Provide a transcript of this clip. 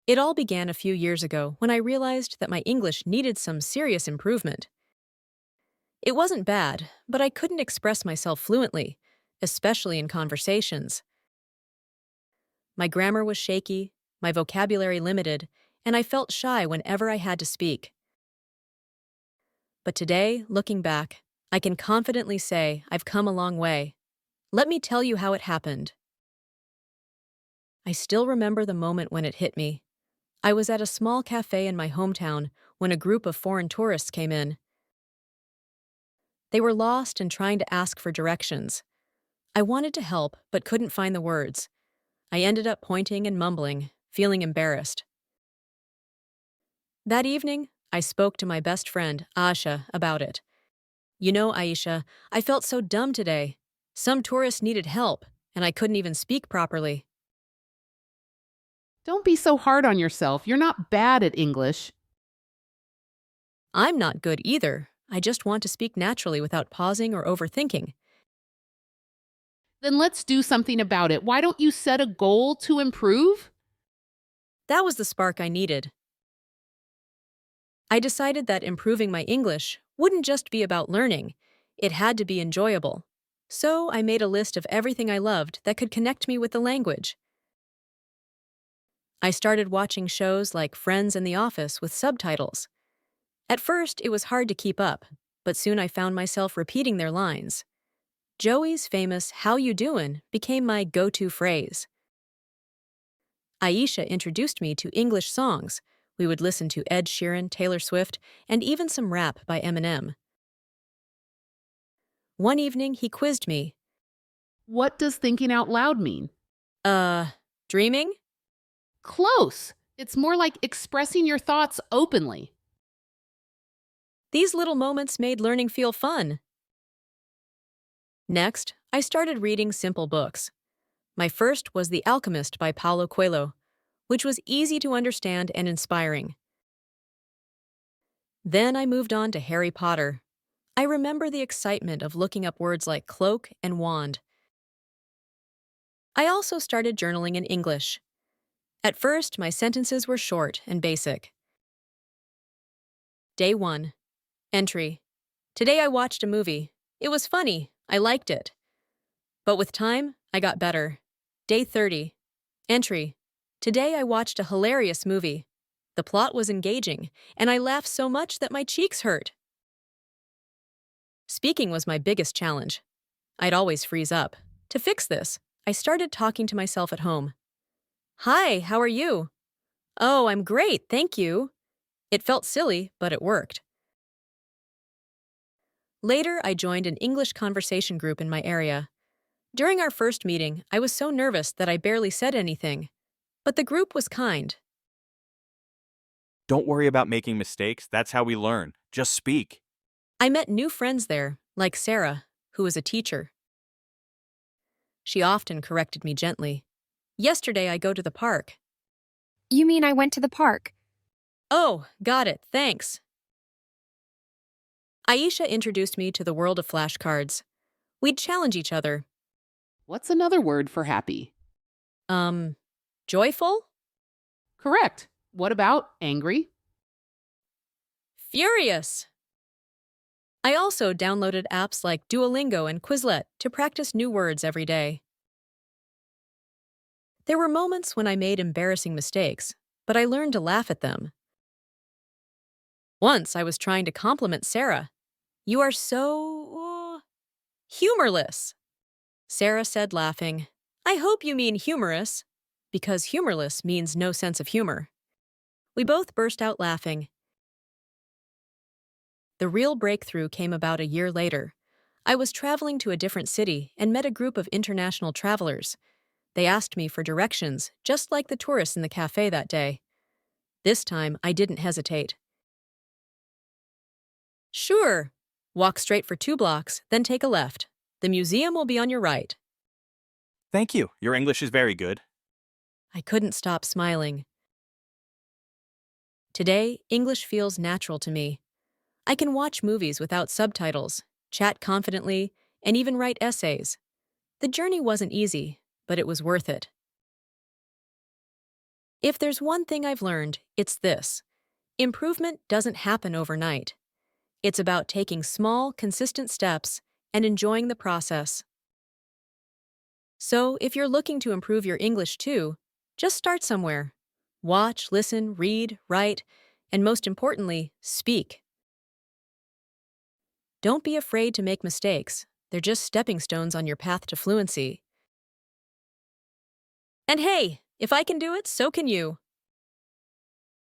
It all began a few years ago when I realized that my English needed some serious improvement. It wasn't bad, but I couldn't express myself fluently, especially in conversations. My grammar was shaky, my vocabulary limited, and I felt shy whenever I had to speak. But today, looking back, I can confidently say I've come a long way. Let me tell you how it happened. I still remember the moment when it hit me. I was at a small cafe in my hometown when a group of foreign tourists came in. They were lost and trying to ask for directions. I wanted to help, but couldn't find the words. I ended up pointing and mumbling, feeling embarrassed. That evening, I spoke to my best friend, Asha, about it. You know, Aisha, I felt so dumb today. Some tourists needed help, and I couldn't even speak properly. Don't be so hard on yourself. You're not bad at English. I'm not good either. I just want to speak naturally without pausing or overthinking. Then let's do something about it. Why don't you set a goal to improve? That was the spark I needed. I decided that improving my English wouldn't just be about learning, it had to be enjoyable. So I made a list of everything I loved that could connect me with the language. I started watching shows like Friends and The Office with subtitles. At first, it was hard to keep up, but soon I found myself repeating their lines. Joey's famous "How you doin'" became my go-to phrase. Aisha introduced me to English songs. We would listen to Ed Sheeran, Taylor Swift, and even some rap by Eminem. One evening, he quizzed me. What does thinking out loud mean? Uh, Dreaming? Close. It's more like expressing your thoughts openly. These little moments made learning feel fun. Next, I started reading simple books. My first was The Alchemist by Paulo Coelho, which was easy to understand and inspiring. Then I moved on to Harry Potter. I remember the excitement of looking up words like cloak and wand. I also started journaling in English. At first, my sentences were short and basic. Day 1. Entry. Today I watched a movie. It was funny. I liked it. But with time, I got better. Day 30. Entry. Today I watched a hilarious movie. The plot was engaging, and I laughed so much that my cheeks hurt. Speaking was my biggest challenge. I'd always freeze up. To fix this, I started talking to myself at home. Hi, how are you? Oh, I'm great, thank you. It felt silly, but it worked. Later, I joined an English conversation group in my area. During our first meeting, I was so nervous that I barely said anything. But the group was kind. Don't worry about making mistakes. That's how we learn. Just speak. I met new friends there, like Sarah, who was a teacher. She often corrected me gently. Yesterday, I go to the park. You mean I went to the park? Oh, got it, thanks. Aisha introduced me to the world of flashcards. We'd challenge each other. What's another word for happy? Joyful? Correct. What about angry? Furious. I also downloaded apps like Duolingo and Quizlet to practice new words every day. There were moments when I made embarrassing mistakes, but I learned to laugh at them. Once I was trying to compliment Sarah. You are so humorless. Sarah said, laughing. I hope you mean humorous, because humorless means no sense of humor. We both burst out laughing. The real breakthrough came about a year later. I was traveling to a different city and met a group of international travelers. They asked me for directions, just like the tourists in the cafe that day. This time, I didn't hesitate. Sure. Walk straight for 2 blocks, then take a left. The museum will be on your right. Thank you. Your English is very good. I couldn't stop smiling. Today, English feels natural to me. I can watch movies without subtitles, chat confidently, and even write essays. The journey wasn't easy, but it was worth it. If there's one thing I've learned, it's this: improvement doesn't happen overnight. It's about taking small, consistent steps and enjoying the process. So, if you're looking to improve your English too, just start somewhere. Watch, listen, read, write, and most importantly, speak. Don't be afraid to make mistakes. They're just stepping stones on your path to fluency. And hey, if I can do it, so can you.